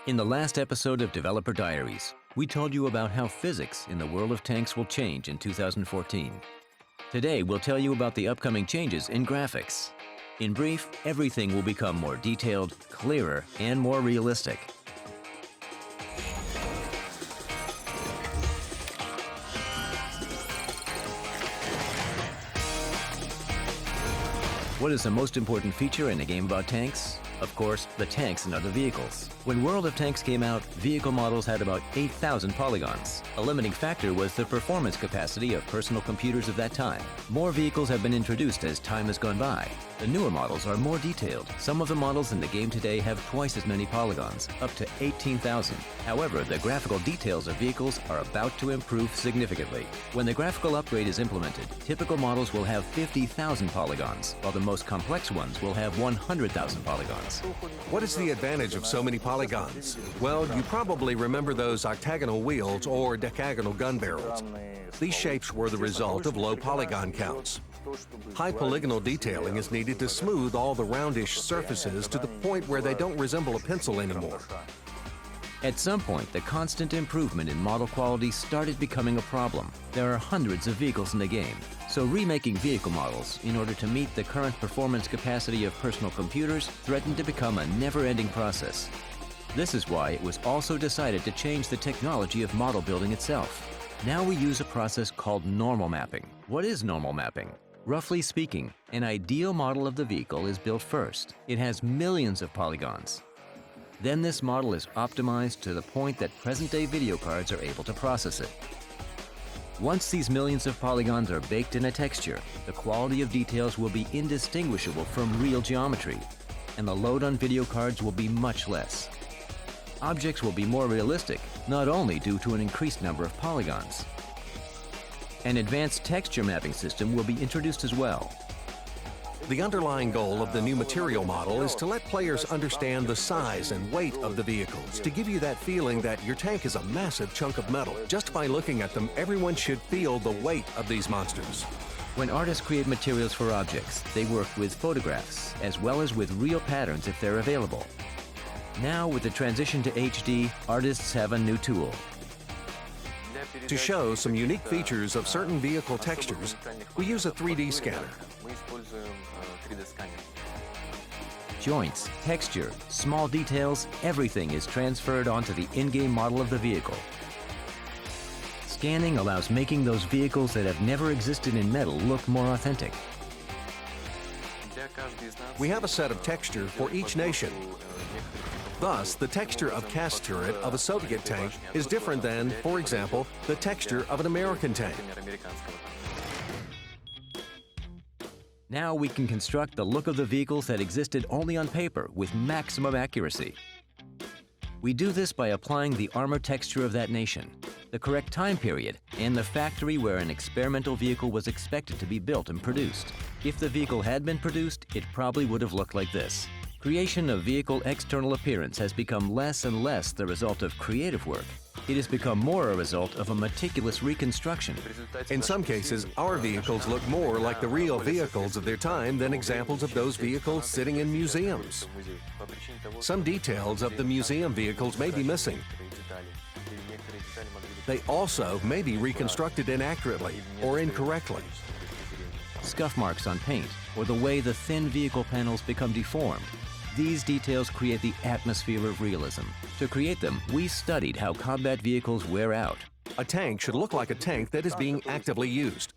In the last episode of Developer Diaries, we told you about how physics in the world of tanks will change in 2014. Today, we'll tell you about the upcoming changes in graphics. In brief, everything will become more detailed, clearer, and more realistic. What is the most important feature in a game about tanks? Of course, the tanks and other vehicles. When World of Tanks came out, vehicle models had about 8,000 polygons. A limiting factor was the performance capacity of personal computers of that time. More vehicles have been introduced as time has gone by. The newer models are more detailed. Some of the models in the game today have twice as many polygons, up to 18,000. However, the graphical details of vehicles are about to improve significantly. When the graphical upgrade is implemented, typical models will have 50,000 polygons, while the most complex ones will have 100,000 polygons. What is the advantage of so many polygons? Well, you probably remember those octagonal wheels or decagonal gun barrels. These shapes were the result of low polygon counts. High polygonal detailing is needed to smooth all the roundish surfaces to the point where they don't resemble a pencil anymore. At some point, the constant improvement in model quality started becoming a problem. There are hundreds of vehicles in the game, so remaking vehicle models in order to meet the current performance capacity of personal computers threatened to become a never-ending process. This is why it was also decided to change the technology of model building itself. Now we use a process called normal mapping. What is normal mapping? Roughly speaking, an ideal model of the vehicle is built first. It has millions of polygons. Then this model is optimized to the point that present-day video cards are able to process it. Once these millions of polygons are baked in a texture, the quality of details will be indistinguishable from real geometry, and the load on video cards will be much less. Objects will be more realistic, not only due to an increased number of polygons. An advanced texture mapping system will be introduced as well. The underlying goal of the new material model is to let players understand the size and weight of the vehicles, to give you that feeling that your tank is a massive chunk of metal. Just by looking at them, everyone should feel the weight of these monsters. When artists create materials for objects, they work with photographs, as well as with real patterns if they're available. Now, with the transition to HD, artists have a new tool. To show some unique features of certain vehicle textures, we use a 3D scanner. Joints, texture, small details, everything is transferred onto the in-game model of the vehicle. Scanning allows making those vehicles that have never existed in metal look more authentic. We have a set of texture for each nation. Thus, the texture of cast turret of a Soviet tank is different than, for example, the texture of an American tank. Now we can construct the look of the vehicles that existed only on paper with maximum accuracy. We do this by applying the armor texture of that nation, the correct time period, and the factory where an experimental vehicle was expected to be built and produced. If the vehicle had been produced, it probably would have looked like this. Creation of vehicle external appearance has become less and less the result of creative work. It has become more a result of a meticulous reconstruction. In some cases, our vehicles look more like the real vehicles of their time than examples of those vehicles sitting in museums. Some details of the museum vehicles may be missing. They also may be reconstructed inaccurately or incorrectly. Scuff marks on paint, or the way the thin vehicle panels become deformed. These details create the atmosphere of realism. To create them, we studied how combat vehicles wear out. A tank should look like a tank that is being actively used.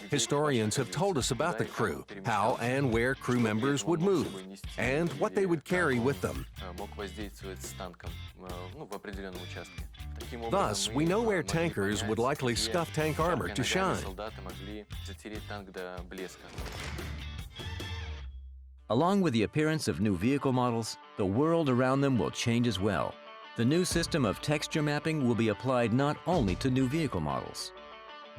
Historians have told us about the crew, how and where crew members would move, and what they would carry with them. Thus, we know where tankers would likely scuff tank armor to shine. Along with the appearance of new vehicle models, the world around them will change as well. The new system of texture mapping will be applied not only to new vehicle models.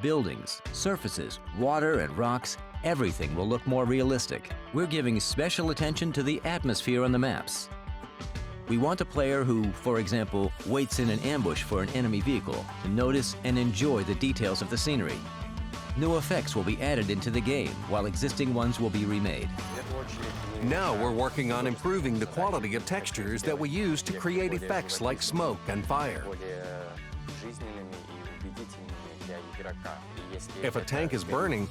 Buildings, surfaces, water and rocks, everything will look more realistic. We're giving special attention to the atmosphere on the maps. We want a player who, for example, waits in an ambush for an enemy vehicle to notice and enjoy the details of the scenery. New effects will be added into the game, while existing ones will be remade. Now we're working on improving the quality of textures that we use to create effects like smoke and fire. If a tank is burning,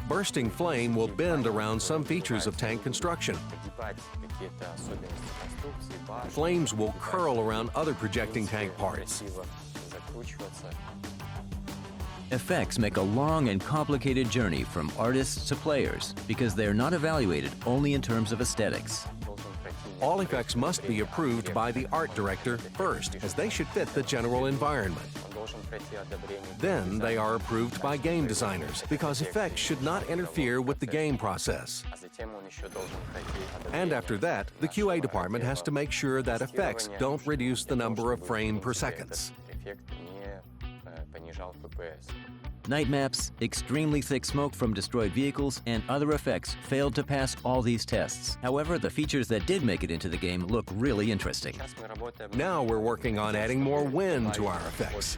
bursting flame will bend around some features of tank construction. Flames will curl around other projecting tank parts. Effects make a long and complicated journey from artists to players because they are not evaluated only in terms of aesthetics. All effects must be approved by the art director first, as they should fit the general environment. Then they are approved by game designers, because effects should not interfere with the game process. And after that, the QA department has to make sure that effects don't reduce the number of frames per second. Night maps, extremely thick smoke from destroyed vehicles, and other effects failed to pass all these tests. However, the features that did make it into the game look really interesting. Now we're working on adding more wind to our effects.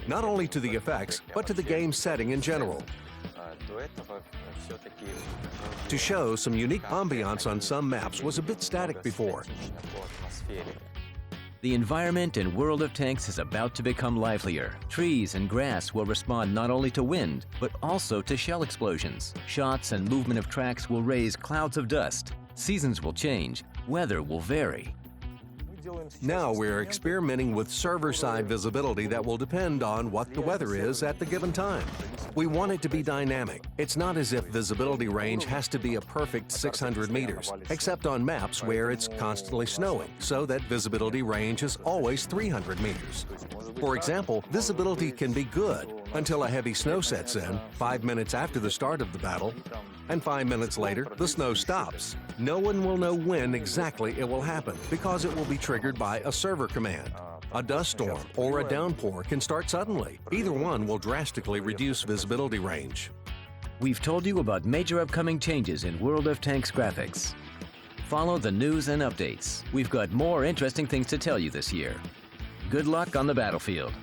Not only to the effects, but to the game setting in general. To show some unique ambiance on some maps was a bit static before. The environment in World of Tanks is about to become livelier. Trees and grass will respond not only to wind, but also to shell explosions. Shots and movement of tracks will raise clouds of dust. Seasons will change. Weather will vary. Now we're experimenting with server-side visibility that will depend on what the weather is at the given time. We want it to be dynamic. It's not as if visibility range has to be a perfect 600 meters, except on maps where it's constantly snowing, so that visibility range is always 300 meters. For example, visibility can be good until a heavy snow sets in 5 minutes after the start of the battle, and 5 minutes later, the snow stops. No one will know when exactly it will happen because it will be triggered by a server command. A dust storm or a downpour can start suddenly. Either one will drastically reduce visibility range. We've told you about major upcoming changes in World of Tanks graphics. Follow the news and updates. We've got more interesting things to tell you this year. Good luck on the battlefield.